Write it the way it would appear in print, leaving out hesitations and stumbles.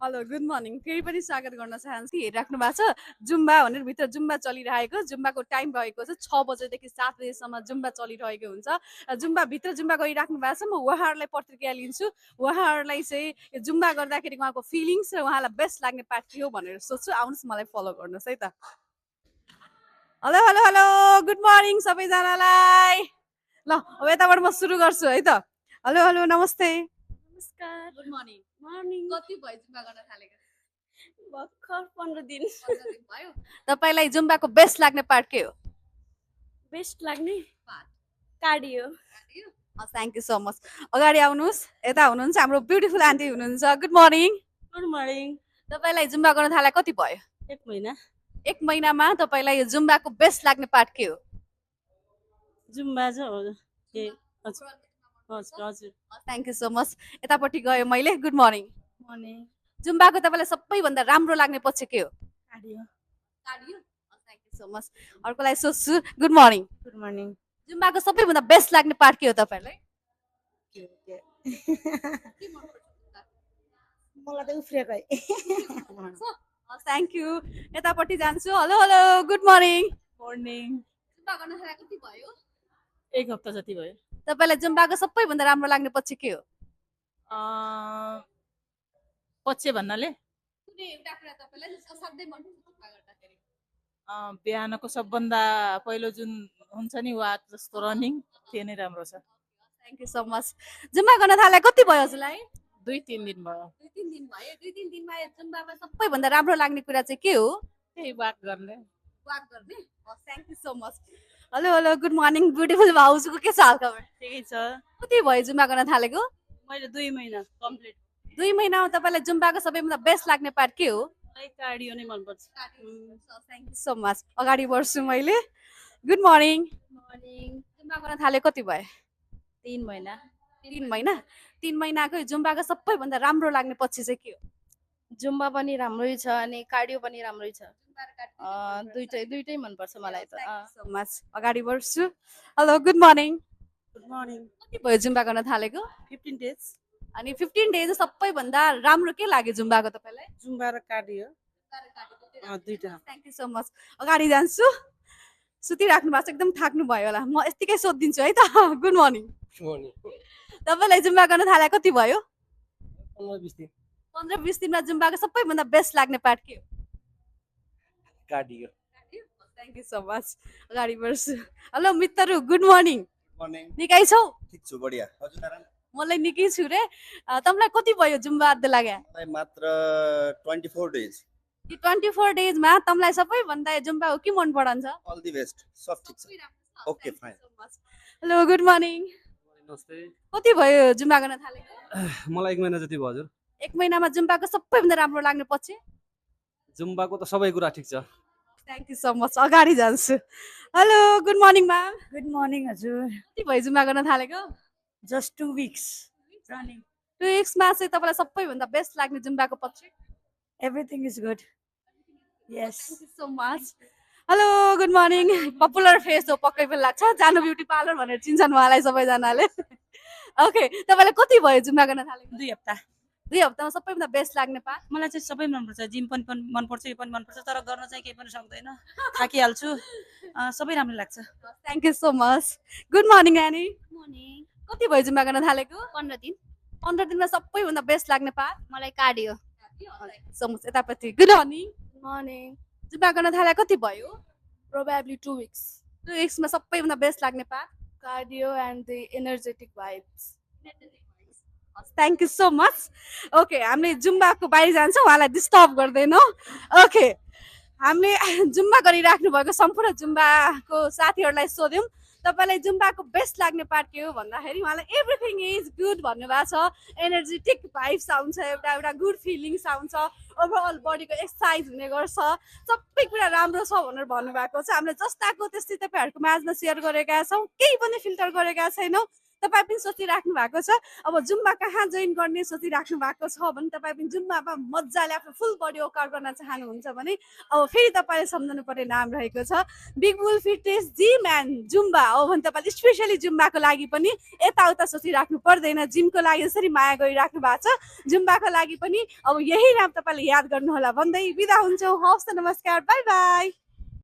hello good morning फेरि पनि स्वागत गर्न चाहन्छु हेरिराख्नु भएको छ जुम्बा भनेर भित्र जुम्बा चलिरहेको जुम्बाको टाइम रहेको छ 6 बजेदेखि 7 बजेसम्म जुम्बा चलिरहेको हुन्छ जुम्बा भित्र जुम्बा गरिराख्नु भएको छ म उहाँहरूलाई प्रतिक्रिया लिन्छु उहाँहरूलाई चाहिँ यो जुम्बा गर्दाखेरि उहाँको फिलिङ्स र उहाँलाई बेस्ट लाग्ने पार्ट के हो भनेर सोध्छु आउनुहोस् मलाई फलो गर्नुहोस् है त hello hello hello good morning सबैजनालाई ल अब यताबाट म सुरु गर्छु है त हेलो हेलो नमस्ते नमस्कार गुड मर्निङ मर्निङ कति भयो जुम्बा गर्न थालेको भर्खर 15 दिन 15 दिन भयो तपाईलाई जुम्बाको बेस्ट लाग्ने पार्ट के हो बेस्ट लाग्ने part cardio thank you so much अगाडि आउनुहोस् यता हुनुहुन्छ हाम्रो ब्युटिफुल आन्टी हुनुहुन्छ गुड मर्निङ गुड मर्निङ तपाईलाई जुम्बा गर्न थाले कति भयो 1 महिना एक महिनामा तपाईलाई यो जुम्बाको बेस्ट लाग्ने पार्ट के हो जुम्बा चाहिँ हो ए हजुर हजुर हजुर थ्याङ्क यू सो मच यतापट्टि गयो मैले गुड मर्निङ मर्निङ जुम्बाको तपाईँलाई सबैभन्दा राम्रो लाग्ने पछि के हो cardio thank you so much अर्कोलाई सोध्छु गुड मर्निङ गुड मर्निङ जुम्बाको सबैभन्दा बेस्ट लाग्ने पार्ट के हो तपाईँलाई मलाई त उफ्रेकै थ्याङ्क यू यतापट्टि जान्छु hello hello good morning morning Zumba गर्न थालेर कति भयो 1 हप्ता जति भयो तपाईँलाई जुम्बाको सबैभन्दा राम्रो लाग्ने पछि के हो पछि भन्नाले कुनै एउटा कुरा तपाईँलाई असाध्यै मनपर्छ जुम्बा गर्दाखेरि बिहानको सबभन्दा पहिलो जुन हुन्छ नि वाक जस्तो रनिङ त्यो नै राम्रो छ thank you so much Zumba गर्न थाले कति भयो हजुरलाई 2-3 दिन भयो 2-3 दिन भयो 2-3 दिनमा जुम्बामा सबैभन्दा राम्रो लाग्ने कुरा चाहिँ के हो त्यही वाक गर्ने वाक गर्ने thank you so much hello hello good morning beautiful भाउजूको के छ हालखबर ठिकै छ कति भयो जुम्बा गर्न थालेको मैले 2 महिना कम्प्लिट 2 महिनामा तपाईँलाई जुम्बाको सबैभन्दा बेस्ट लाग्ने पार्ट के हो मलाई कार्डियो नै मनपर्छ थ्याङ्क यू सो मच अगाडि बढ्छु मैले गुड मर्निङ मर्निङ जुम्बा गर्न थाले कति भयो 3 महिना 3 महिना 3 महिनाको जुम्बाको सबैभन्दा राम्रो लाग्ने पछि चाहिँ के हो जुम्बा पनि राम्रै छ अनि कार्डियो पनि राम्रै छ दुइटै दुइटै मनपर्छ मलाई त सो मच अगाडि बढ्छु hello good morning good morning कति भयो जुम्बा गर्न थालेको 15 डेज अनि 15 डेज सबैभन्दा राम्रो के लाग्यो जुम्बाको तपाईँलाई जुम्बा र कार्डियो दुइटा थ्याङ्क यू सो मच अगाडि जान्छु सुतिराख्नु भएको छ एकदम थाक्नु भयो होला म यतिकै सोधिदिन्छु है त गुड मर्निङ तपाईँलाई जुम्बा गर्न थाले कति भयो 15-20 दिनमा जुम्बाको सबैभन्दा बेस्ट लाग्ने पार्ट के हो cardio thank you so much अगाडि बढ्छु हेलो मित्रहरू गुड मर्निङ मर्निङ निकै छौ ठिक छु बढिया हजुर नारायण मलाई निकै छु रे तपाईँलाई कति भयो जुम्बा अद्ध लाग्यो मलाई मात्र 24 डेज यो 24 डेजमा तपाईँलाई सबैभन्दा जुम्बा के मन पराउँछ अल द बेस्ट सब ठिक छ okay fine hello good morning नमस्ते कति भयो जुम्बा गर्न थालेको मलाई 1 महिना जति भयो हजुर एक महिनामा जुम्बाको सबैभन्दा राम्रो लाग्ने पछि जुम्बाको त सबै कुरा ठिक छ थ्याङ्क यू सो मच अगाडि जान्छु hello good morning ma'am good morning हजुर कति भयो जुम्बा गर्न थालेको जस्ट 2 weeks रनिङ 2 weeksमा चाहिँ तपाईँलाई सबैभन्दा बेस्ट लाग्ने जुम्बाको पछि everything is good yes thank you so much hello good morning popular face हो पक्कै पनि लाग्छ जानु ब्युटी पार्लर भनेर चिन्छन् उहाँलाई सबैजनाले ओके तपाईँलाई कति भयो जुम्बा गर्न थालेको 2 हप्ता 2 हप्तामा सबैभन्दा बेस्ट लाग्ने पार्ट मलाई चाहिँ सबै मनपर्छ जिम पनि मनपर्छ यो पनि मनपर्छ तर गर्न चाहिँ केही पनि सक्दैन थाकिहाल्छु सबै राम्रो लाग्छ thank you so much good morning नानी मर्निङ कति भयो जुम्बा गर्न थालेको 15 दिन 15 दिनमा सबैभन्दा बेस्ट लाग्ने पार्ट मलाई कार्डियो सो मच यतापट्टि गुड मर्निङ मर्निङ जुम्बा गर्न थाले कति भयो प्रोबेबली 2 weeks 2 weeksमा सबैभन्दा बेस्ट लाग्ने part cardio and the energetic vibes thank you so much okay हामीले जुम्बाको बाहिर जान्छौँ उहाँलाई डिस्टर्ब गर्दैनौँ ओके हामीले जुम्बा गरिराख्नु भएको सम्पूर्ण जुम्बाको साथीहरूलाई सोध्यौँ तपाईँलाई जुम्बाको बेस्ट लाग्ने पार्ट के हो भन्दाखेरि उहाँलाई एभ्रिथिङ इज गुड भन्नुभएको छ एनर्जेटिक भाइब्स आउँछ एउटा एउटा गुड फिलिङ्स आउँछ ओभरअल बडीको एक्सर्साइज हुने गर्छ सबै कुरा राम्रो छ भनेर भन्नुभएको छ हामीले जस्ताको त्यस्तै तपाईँहरूको माझमा सेयर गरेका छौँ केही पनि फिल्टर गरेका छैनौँ तपाईँ पनि सोचिराख्नु भएको छ अब जुम्बा कहाँ जोइन गर्ने सोचिराख्नु भएको छ भने तपाईँ पनि जुम्बामा मजाले आफ्नो फुल बडी वर्कआउट गर्न चाहनुहुन्छ भने अब फेरि तपाईँले सम्झनु पर्ने नाम रहेको छ big bull fitness gym and Zumba हो भने तपाईँले स्पेसली जुम्बाको लागि पनि यताउता सोचिराख्नु पर्दैन जिमको लागि यसरी माया गरिराख्नु भएको छ जुम्बाको लागि पनि अब यही नाम तपाईँले याद गर्नुहोला भन्दै बिदा हुन्छौँ हवस् त नमस्कार बाई बाई